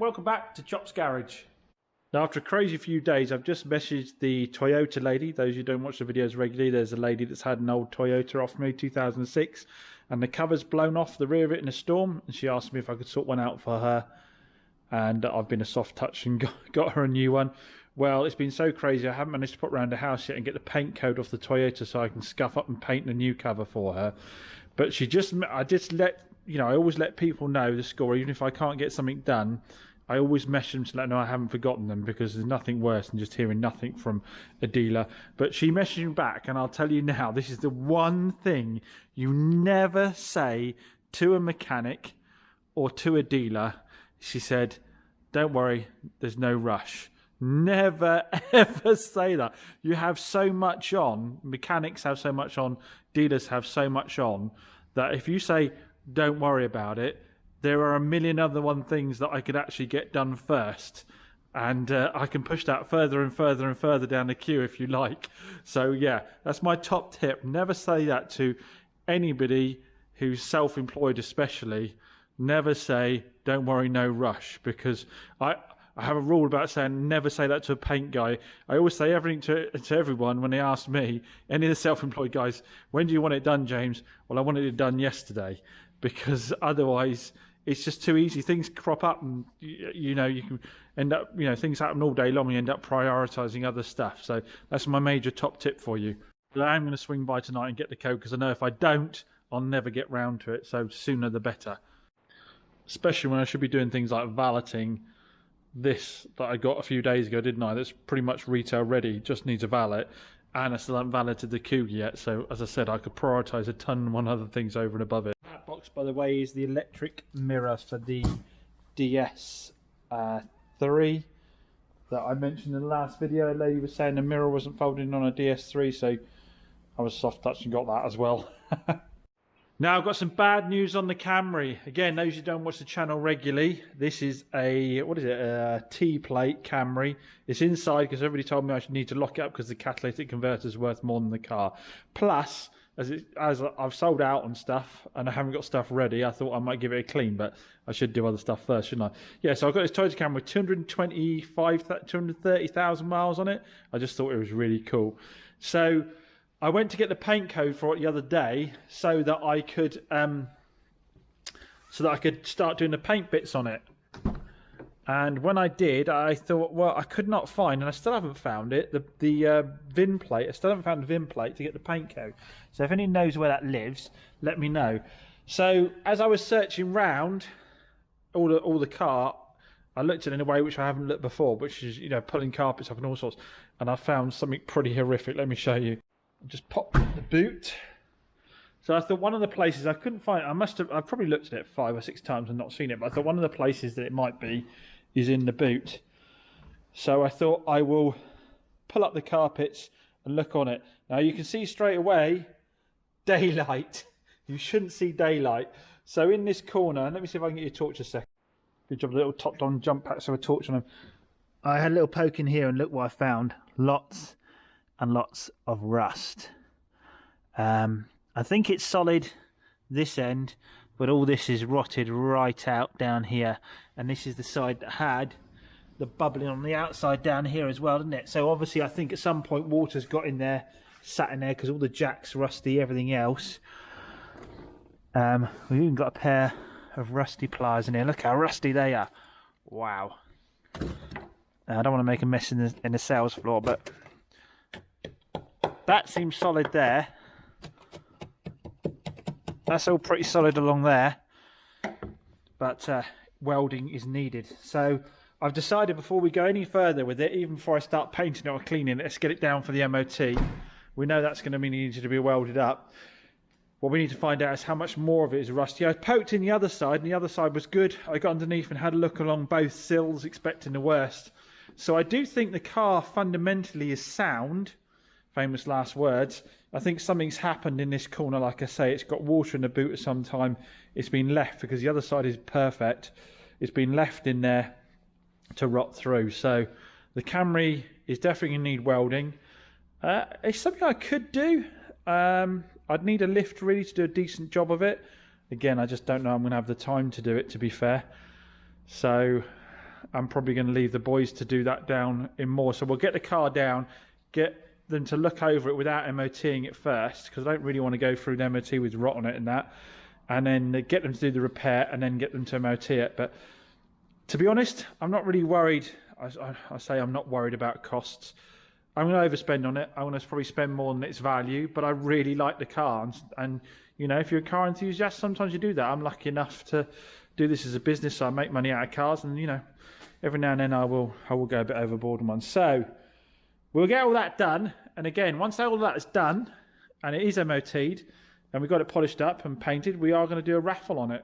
welcome back to Chop's Garage. Now, after a crazy few days, I've just messaged the Toyota lady. Those who don't watch the videos regularly, there's a lady that's had an old Toyota off me, 2006, and the cover's blown off the rear of it in a storm, and she asked me if I could sort one out for her, and I've been a soft touch and got her a new one. Well, it's been so crazy, I haven't managed to put around the house yet and get the paint code off the Toyota so I can scuff up and paint a new cover for her. But I always let people know the score, even if I can't get something done. I always message them to let them know I haven't forgotten them, because there's nothing worse than just hearing nothing from a dealer. But she messaged me back, and I'll tell you now, this is the one thing you never say to a mechanic or to a dealer. She said, "Don't worry, there's no rush." Never ever say that. You have so much on, mechanics have so much on, dealers have so much on, that if you say don't worry about it, there are a million other things that I could actually get done first, and I can push that further and further and further down the queue if you like. So yeah, that's my top tip. Never say that to anybody who's self-employed, especially. Never say don't worry, no rush, because I have a rule about saying never say that to a paint guy. I always say everything to everyone when they ask me, any of the self-employed guys, when do you want it done, James? Well, I wanted it done yesterday, because otherwise it's just too easy. Things crop up, and you can end up, things happen all day long, and you end up prioritising other stuff. So that's my major top tip for you. But I am going to swing by tonight and get the code, because I know if I don't, I'll never get round to it. So sooner the better. Especially when I should be doing things like valeting this that I got a few days ago, didn't I? That's pretty much retail ready, just needs a valet, and I still haven't valeted the Cougar yet. So as I said, I could prioritise a ton of other things over and above it. That box, by the way, is the electric mirror for the DS3 that I mentioned in the last video. A lady was saying the mirror wasn't folding on a DS3, so I was soft touch and got that as well. Now, I've got some bad news on the Camry. Again, those who don't watch the channel regularly, this is a T-plate Camry. It's inside because everybody told me I should need to lock it up because the catalytic converter is worth more than the car. Plus, as I've sold out on stuff and I haven't got stuff ready, I thought I might give it a clean, but I should do other stuff first, shouldn't I? Yeah, so I've got this Toyota Camry with 230,000 miles on it. I just thought it was really cool. So I went to get the paint code for it the other day so that I could start doing the paint bits on it. And when I did, I thought, well, I could not find, and I still haven't found it, the VIN plate. I still haven't found the VIN plate to get the paint code. So if anyone knows where that lives, let me know. So as I was searching round all the car, I looked at it in a way which I haven't looked before, which is, pulling carpets up and all sorts. And I found something pretty horrific. Let me show you. Just popped the boot. So I thought one of the places I couldn't find, I've probably looked at it 5 or 6 times and not seen it, but I thought one of the places that it might be is in the boot. So I thought I will pull up the carpets and look on it. Now you can see straight away daylight. You shouldn't see daylight. So in this corner, let me see if I can get you a torch a second. Good job, the little top on jump packs with a torch on them. I had a little poke in here and look what I found. Lots and lots of rust. I think it's solid this end, but all this is rotted right out down here, and this is the side that had the bubbling on the outside down here as well, didn't it? So obviously I think at some point water's got in there, sat in there, because all the jack's rusty, everything else. We've even got a pair of rusty pliers in here. Look how rusty they are. Wow. I don't want to make a mess in the sales floor, but that seems solid there. That's all pretty solid along there, but welding is needed. So I've decided before we go any further with it, even before I start painting it or cleaning it, let's get it down for the MOT. We know that's going to mean it needs to be welded up. What we need to find out is how much more of it is rusty. I poked in the other side, and the other side was good. I got underneath and had a look along both sills, expecting the worst. So I do think the car fundamentally is sound. Famous last words. I think something's happened in this corner. Like I say, it's got water in the boot at some time. It's been left, because the other side is perfect. It's been left in there to rot through. So the Camry is definitely going to need welding. It's something I could do. I'd need a lift really to do a decent job of it. Again, I just don't know I'm going to have the time to do it, to be fair. So I'm probably going to leave the boys to do that down in more. So we'll get the car down, get them to look over it without MOTing it first, because I don't really want to go through the MOT with rot on it and that, and then get them to do the repair and then get them to MOT it. But to be honest, I'm not really worried. I say I'm not worried about costs. I'm going to overspend on it. I'm going to probably spend more than its value, but I really like the car. And you know, if you're a car enthusiast, sometimes you do that. I'm lucky enough to do this as a business, so I make money out of cars, and you know, every now and then I will go a bit overboard on one. So we'll get all that done, and again, once all that is done and it is MOT'd and we got it polished up and painted, we are going to do a raffle on it.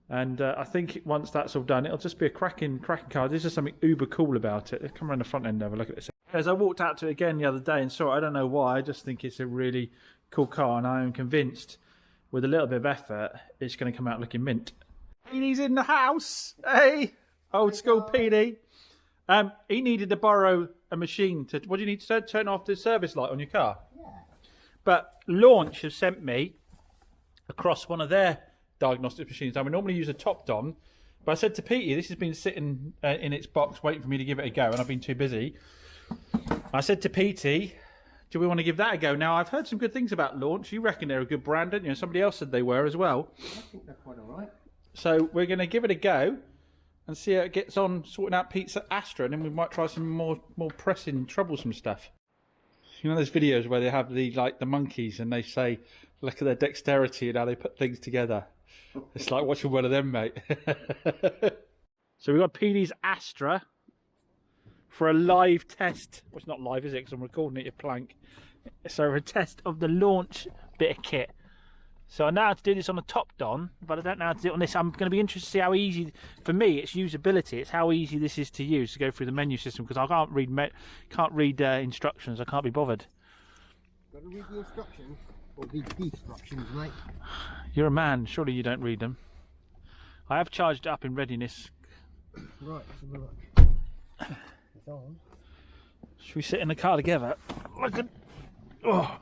And I think once that's all done, it'll just be a cracking car. There's just something uber cool about it. Let's come around the front end and have a look at this. As I walked out to it again the other day and saw it, I don't know why, I just think it's a really cool car, and I am convinced with a little bit of effort it's going to come out looking mint. Petey's in the house. Hey, old school Petey. He needed to borrow a machine to. What do you need to turn off the service light on your car? Yeah. But Launch has sent me across one of their diagnostic machines. Now we normally use a topped on, but I said to Petey, this has been sitting in its box waiting for me to give it a go, and I've been too busy. I said to Petey, do we want to give that a go? Now I've heard some good things about Launch. You reckon they're a good brand, don't you? Somebody else said they were as well. I think they're quite all right. So we're going to give it a go and see how it gets on sorting out Pete's Astra, and then we might try some more pressing, troublesome stuff. You know those videos where they have the monkeys and they say, look at their dexterity and how they put things together. It's like watching one of them, mate. So we've got Petey's Astra for a live test. Well, it's not live, is it? Because I'm recording it, you plank. So a test of the Launch bit of kit. So I know how to do this on a topped on, but I don't know how to do it on this. I'm going to be interested to see how easy, for me, it's usability. It's how easy this is to use, to go through the menu system, because I can't read instructions. I can't be bothered. Got to read the instructions, or the instructions, mate. You're a man. Surely you don't read them. I have charged it up in readiness. Right, let's have a look. It's on. Should we sit in the car together? Look at... Oh.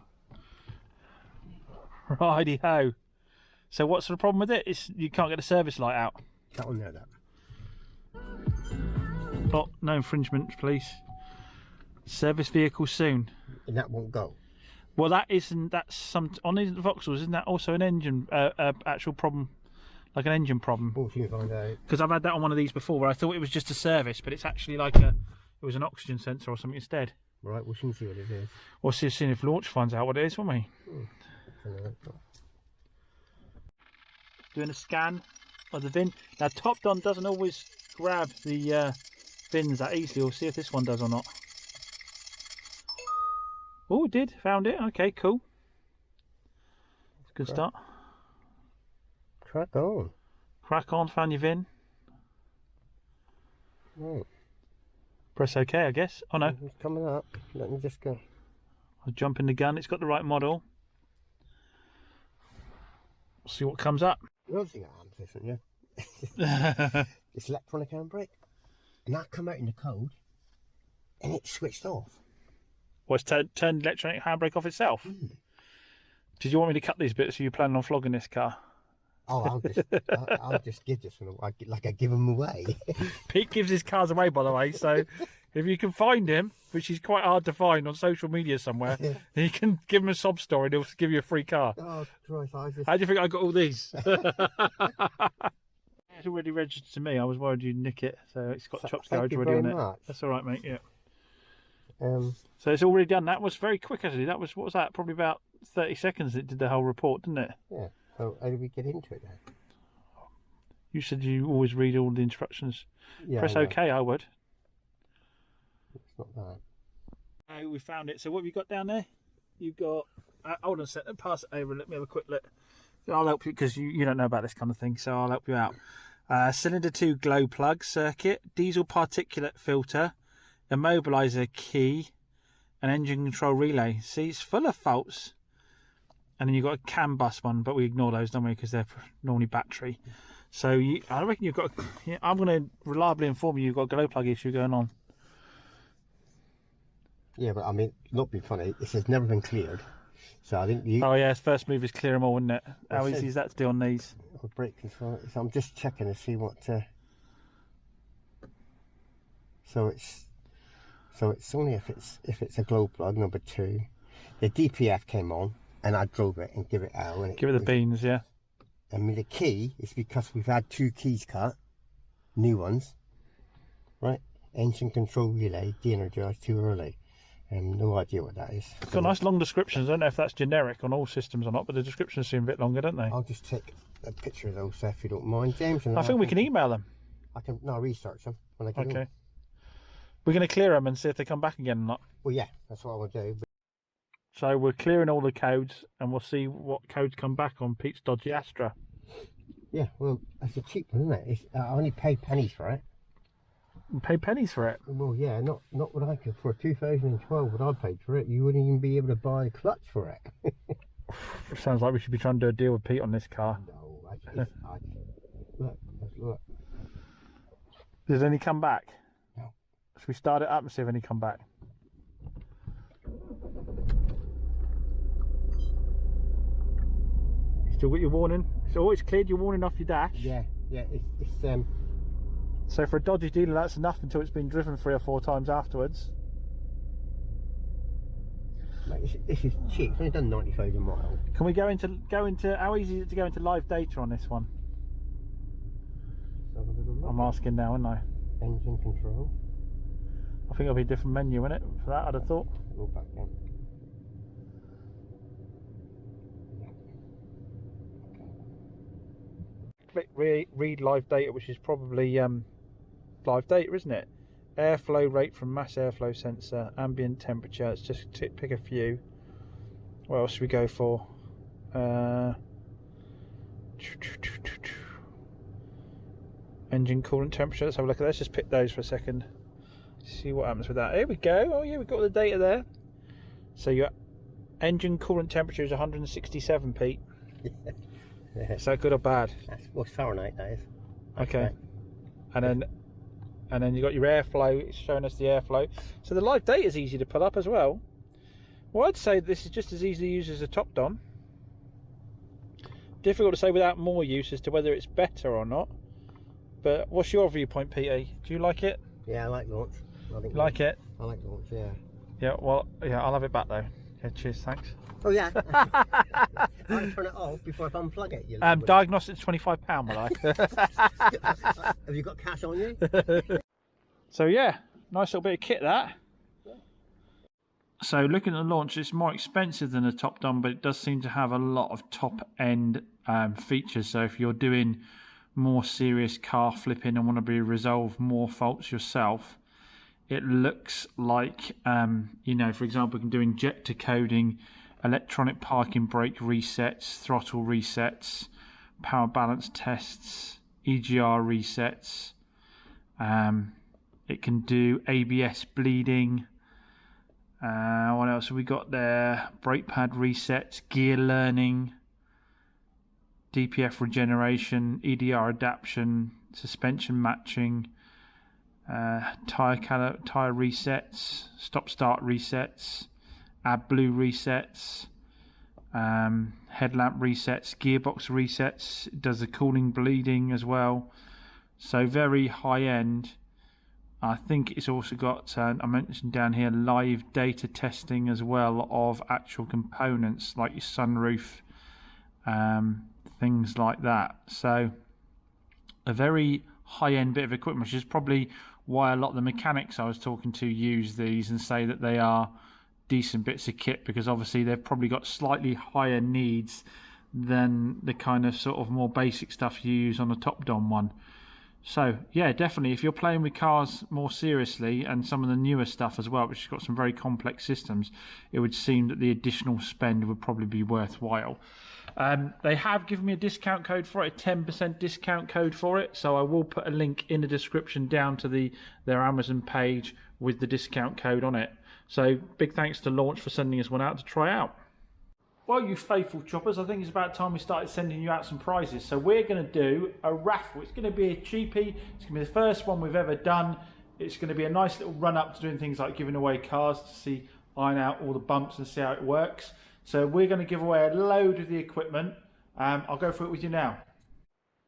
Righty ho. So what's the problem with it? It's you can't get the service light out. Can't know that. Oh, no infringement, please. Service vehicle soon. And that won't go. Well, that's some on the Vauxhalls. Isn't that also an engine actual problem, like an engine problem? We'll soon find out. Because I've had that on one of these before, where I thought it was just a service, but it's actually like it was an oxygen sensor or something instead. Right, we'll soon see what it is. We'll see if Launch finds out what it is, won't we? Doing a scan of the VIN. Now, topped on doesn't always grab the VINs that easily. We'll see if this one does or not. Oh, it did. Found it. Okay, cool. Good start. Crack on. Crack on. Found your VIN. Right. Press OK, I guess. Oh no. It's coming up. Let me just go. I'll jump in the gun. It's got the right model. We'll see what comes up. The other thing I am different, yeah. It's electronic handbrake. And that come out in the code and it's switched off. Well, it's turned the electronic handbrake off itself. Mm. Did you want me to cut these bits? Are you planning on flogging this car? Oh, I'll just give this one away, like I give them away. Pete gives his cars away, by the way, so if you can find him, which is quite hard to find on social media somewhere, then you can give him a sob story and he'll give you a free car. Oh, Christ, How do you think I got all these? It's already registered to me. I was worried you'd nick it, so it's got Chops Garage already on it. That's all right, mate, yeah. So it's already done. That was very quick, actually. That was, what was that? Probably about 30 seconds it did the whole report, didn't it? Yeah. So how do we get into it then? You said you always read all the instructions. Yeah, Press OK, I would. It's not that. Oh, we found it. So what have you got down there? You've got... hold on a second. Pass it over and let me have a quick look. I'll help you because you don't know about this kind of thing, so I'll help you out. Cylinder 2 glow plug circuit, diesel particulate filter, immobiliser key, and engine control relay. See, it's full of faults. And then you've got a CAN bus one, but we ignore those, don't we? Because they're normally battery. So I reckon you've got... I'm going to reliably inform you you've got a glow plug issue going on. Yeah, but I mean, not being funny, it says never been cleared. So I think you... Oh yeah, first move is clear them all, isn't it? How easy is that to do on these? Brake control. So I'm just checking to see what... So it's only if it's a glow plug number 2. The DPF came on, and I drove it and give it out. And Give it the beans, yeah. I mean, the key is because we've had 2 keys cut, new ones, right? Engine control relay de-energized too early. No idea what that is. It's got nice long descriptions. I don't know if that's generic on all systems or not, but the descriptions seem a bit longer, don't they? I'll just take a picture of those if you don't mind, James. And I think we can email them. I'll research them when I get Okay. home. We're going to clear them and see if they come back again or not. Well, yeah, that's what I will do. So we're clearing all the codes and we'll see what codes come back on Pete's dodgy Astra. Yeah, well, that's a cheap one, isn't it? I only pay pennies for it. And pay pennies for it. Well, yeah, not what I could. For 2012, what I paid for it, you wouldn't even be able to buy a clutch for it. Sounds like we should be trying to do a deal with Pete on this car. No, look. Does any come back? No. Should we start it up and see if any come back? Still got your warning? So it's cleared your warning off your dash? Yeah, it's So for a dodgy dealer, that's enough until it's been driven 3 or 4 times afterwards. mate, this is cheap. It's only done 90,000 miles. Can we go into how easy is it to go into live data on this one? I'm asking now, aren't I? Engine control. I think it'll be a different menu, isn't it? For that, I'd have thought. Go back in. Click read live data, which is probably live data, isn't it? Airflow rate from mass airflow sensor, ambient temperature. Let's just pick a few. What else should we go for? Engine coolant temperature. Let's have a look at that. Let's just pick those for a second. See what happens with that. Here we go. Oh yeah, we've got all the data there. So your engine coolant temperature is 167, Pete. Is that good or bad? That's Fahrenheit, that is. Okay. And then you got your airflow. It's showing us the airflow. So the live data is easy to pull up as well. Well, I'd say this is just as easy to use as a top don. Difficult to say without more use as to whether it's better or not. But what's your viewpoint, Peter? Do you like it? Yeah, I like launch. You like it? I like launch, yeah. Yeah, well, yeah, I'll have it back though. Yeah, cheers, thanks. Oh yeah. I'll turn it off before I unplug it. You Diagnostic £25, will I? Have you got cash on you? So yeah, nice little bit of kit that. So looking at the launch, it's more expensive than a top don, but it does seem to have a lot of top end features. So if you're doing more serious car flipping and want to resolve more faults yourself, it looks like you know, for example, we can do injector coding, electronic parking brake resets, throttle resets, power balance tests, EGR resets. It can do ABS bleeding. What else have we got there? Brake pad resets, gear learning, DPF regeneration, EDR adaptation, suspension matching, tire resets, stop-start resets, AdBlue resets, headlamp resets, gearbox resets. It does the cooling bleeding as well. So very high-end. I think it's also got, I mentioned down here, live data testing as well of actual components like your sunroof, things like that. So a very high-end bit of equipment, which is probably why a lot of the mechanics I was talking to use these and say that they are decent bits of kit, because obviously they've probably got slightly higher needs than the kind of sort of more basic stuff you use on a top don one. So yeah, definitely if you're playing with cars more seriously and some of the newer stuff as well, which has got some very complex systems, it would seem that the additional spend would probably be worthwhile. They have given me a discount code for it, a 10% discount code for it, so I will put a link in the description down to their Amazon page with the discount code on it. So big thanks to Launch for sending us one out to try out. Well, you faithful choppers, I think it's about time we started sending you out some prizes. So we're going to do a raffle. It's going to be a cheapie. It's going to be the first one we've ever done. It's going to be a nice little run up to doing things like giving away cars to iron out all the bumps and see how it works. So we're going to give away a load of the equipment. I'll go through it with you now.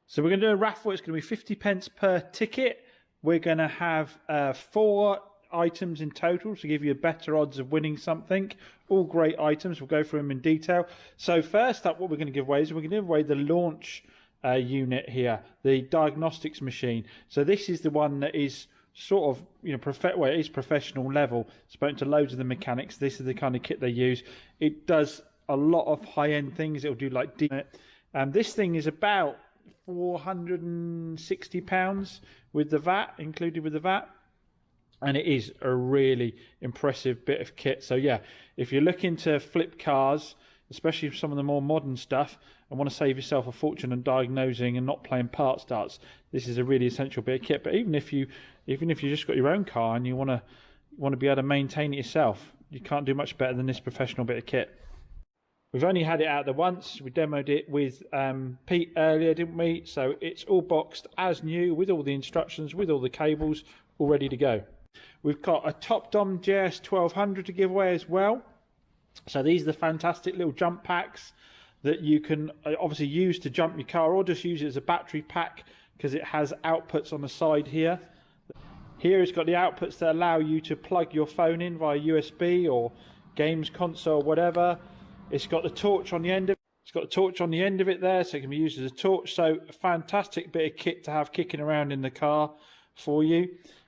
So we're going to do a raffle. It's going to be 50 pence per ticket. we're going to have 4 items in total to give you better odds of winning something. All great items. We'll go through them in detail. So first up, what we're going to give away is we're going to give away the launch unit here, the diagnostics machine. So this is the one that is sort of, you know, well, it is professional level. Spoken to loads of the mechanics. This is the kind of kit they use. It does a lot of high-end things. It'll do like this thing is about £460 with the VAT, included with the VAT. And it is a really impressive bit of kit. So yeah, if you're looking to flip cars, especially some of the more modern stuff, and want to save yourself a fortune on diagnosing and not playing part starts, this is a really essential bit of kit. But even if you just got your own car and you want to be able to maintain it yourself, you can't do much better than this professional bit of kit. We've only had it out there once. We demoed it with Pete earlier, didn't we? So it's all boxed as new, with all the instructions, with all the cables, all ready to go. We've got a Top Dom JS 1200 to give away as well. So these are the fantastic little jump packs that you can obviously use to jump your car, or just use it as a battery pack, because it has outputs on the side here. Here it's got the outputs that allow you to plug your phone in via USB or games console, whatever. It's got the torch on the end of it. It's got a torch on the end of it there, so it can be used as a torch. So a fantastic bit of kit to have kicking around in the car for you.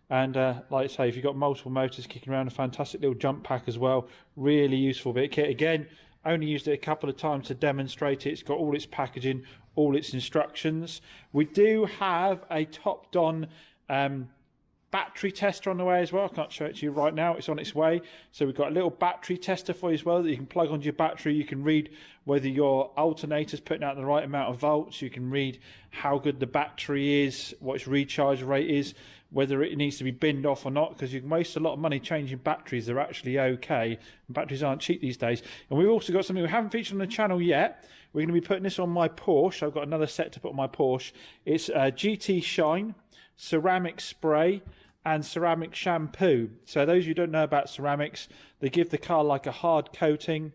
And like I say, if you've got multiple motors kicking around, a fantastic little jump pack as well. Really useful bit of kit. Again, only used it a couple of times to demonstrate it. It's got all its packaging, all its instructions. We do have a Top Don battery tester on the way as well. I can't show it to you right now. It's on its way. So we've got a little battery tester for you as well that you can plug onto your battery. You can read whether your alternator's putting out the right amount of volts. You can read how good the battery is, what its recharge rate is, whether it needs to be binned off or not, because you can waste a lot of money changing batteries. They're actually okay. And batteries aren't cheap these days. And we've also got something we haven't featured on the channel yet. We're going to be putting this on my Porsche. I've got another set to put on my Porsche. It's GT Shine, ceramic spray, and ceramic shampoo. So those who don't know about ceramics, they give the car like a hard coating.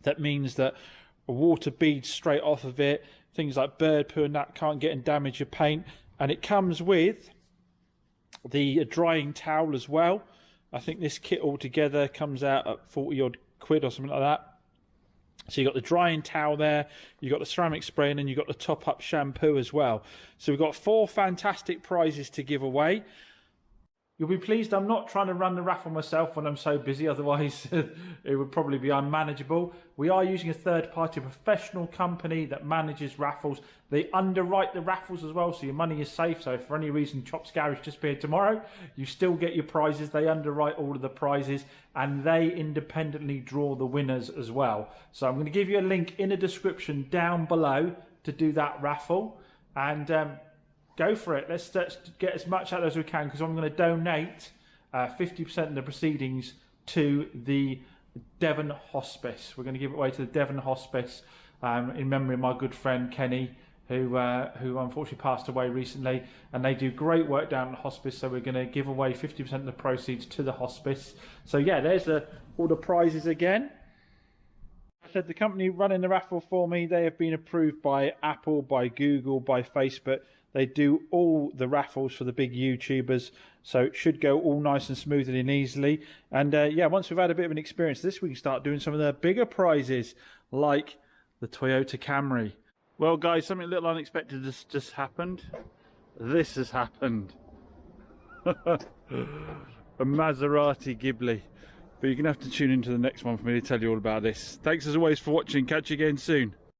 That means that water beads straight off of it. Things like bird poo and that can't get and damage your paint. And it comes with the drying towel as well. I think this kit altogether comes out at 40 odd quid or something like that. So you've got the drying towel there, you've got the ceramic spray, and then you've got the top up shampoo as well. So we've got 4 fantastic prizes to give away. You'll be pleased I'm not trying to run the raffle myself when I'm so busy, otherwise it would probably be unmanageable. We are using a third-party professional company that manages raffles. They underwrite the raffles as well, so your money is safe. So if for any reason Chop's Garage disappeared tomorrow, you still get your prizes. They underwrite all of the prizes, and they independently draw the winners as well. So I'm going to give you a link in the description down below to do that raffle. And go for it. Let's get as much out as we can, because I'm going to donate 50% of the proceedings to the Devon Hospice. We're going to give it away to the Devon Hospice in memory of my good friend Kenny, who unfortunately passed away recently. And they do great work down at the hospice, so we're going to give away 50% of the proceeds to the hospice. So yeah, there's all the prizes again. I said the company running the raffle for me, they have been approved by Apple, by Google, by Facebook. They do all the raffles for the big YouTubers, so it should go all nice and smoothly and easily. And yeah, once we've had a bit of an experience this, we can start doing some of the bigger prizes, like the Toyota Camry. Well, guys, something a little unexpected has just happened. This has happened. A Maserati Ghibli. But you're going to have to tune into the next one for me to tell you all about this. Thanks as always for watching. Catch you again soon.